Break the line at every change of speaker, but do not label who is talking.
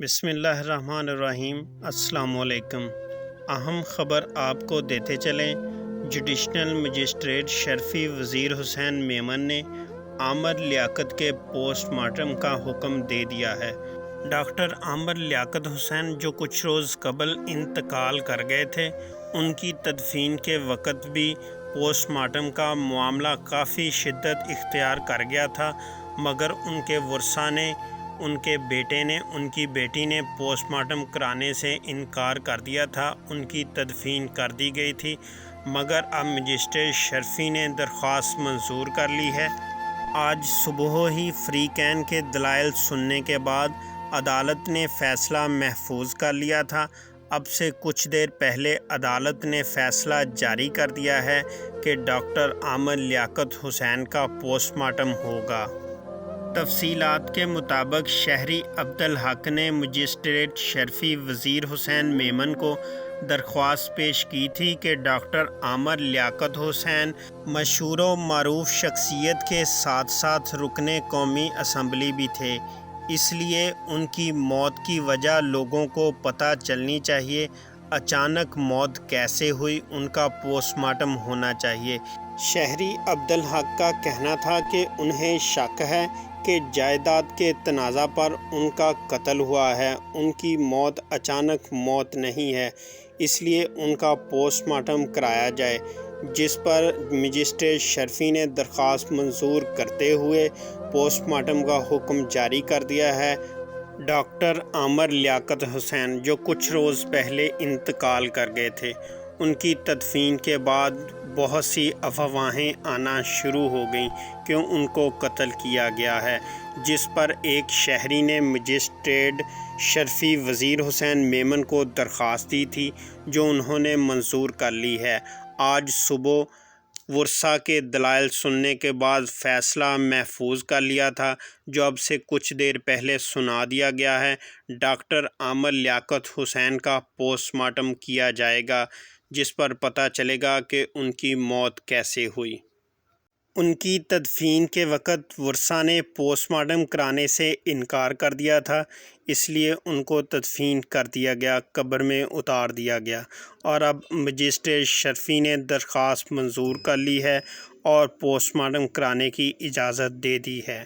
بسم اللہ الرحمن الرحیم۔ السلام علیکم۔ اہم خبر آپ کو دیتے چلیں۔ جوڈیشنل مجسٹریٹ شرفی وزیر حسین میمن نے عامر لیاقت کے پوسٹ مارٹم کا حکم دے دیا ہے۔ ڈاکٹر عامر لیاقت حسین جو کچھ روز قبل انتقال کر گئے تھے، ان کی تدفین کے وقت بھی پوسٹ مارٹم کا معاملہ کافی شدت اختیار کر گیا تھا، مگر ان کے ورثاء نے، ان کے بیٹے نے، ان کی بیٹی نے پوسٹ مارٹم کرانے سے انکار کر دیا تھا۔ ان کی تدفین کر دی گئی تھی، مگر اب مجسٹریٹ شرفی نے درخواست منظور کر لی ہے۔ آج صبح ہی فریقین کے دلائل سننے کے بعد عدالت نے فیصلہ محفوظ کر لیا تھا۔ اب سے کچھ دیر پہلے عدالت نے فیصلہ جاری کر دیا ہے کہ ڈاکٹر عامر لیاقت حسین کا پوسٹ مارٹم ہوگا۔ تفصیلات کے مطابق شہری عبدالحق نے مجسٹریٹ شرفی وزیر حسین میمن کو درخواست پیش کی تھی کہ ڈاکٹر عامر لیاقت حسین مشہور و معروف شخصیت کے ساتھ ساتھ رکن قومی اسمبلی بھی تھے، اس لیے ان کی موت کی وجہ لوگوں کو پتہ چلنی چاہیے۔ اچانک موت کیسے ہوئی، ان کا پوسٹ مارٹم ہونا چاہیے۔ شہری عبدالحق کا کہنا تھا کہ انہیں شک ہے کہ جائیداد کے تنازع پر ان کا قتل ہوا ہے، ان کی موت اچانک موت نہیں ہے، اس لیے ان کا پوسٹ مارٹم کرایا جائے، جس پر مجسٹریٹ شرفی نے درخواست منظور کرتے ہوئے پوسٹ مارٹم کا حکم جاری کر دیا ہے۔ ڈاکٹر عامر لیاقت حسین جو کچھ روز پہلے انتقال کر گئے تھے، ان کی تدفین کے بعد بہت سی افواہیں آنا شروع ہو گئیں کہ ان کو قتل کیا گیا ہے، جس پر ایک شہری نے مجسٹریٹ شرفی وزیر حسین میمن کو درخواست دی تھی، جو انہوں نے منظور کر لی ہے۔ آج صبح ورثاء کے دلائل سننے کے بعد فیصلہ محفوظ کر لیا تھا، جو اب سے کچھ دیر پہلے سنا دیا گیا ہے۔ ڈاکٹر عامر لیاقت حسین کا پوسٹ مارٹم کیا جائے گا، جس پر پتہ چلے گا کہ ان کی موت کیسے ہوئی۔ ان کی تدفین کے وقت ورثاء نے پوسٹ مارٹم کرانے سے انکار کر دیا تھا، اس لیے ان کو تدفین کر دیا گیا، قبر میں اتار دیا گیا، اور اب مجسٹریٹ شرفی نے درخواست منظور کر لی ہے اور پوسٹ مارٹم کرانے کی اجازت دے دی ہے۔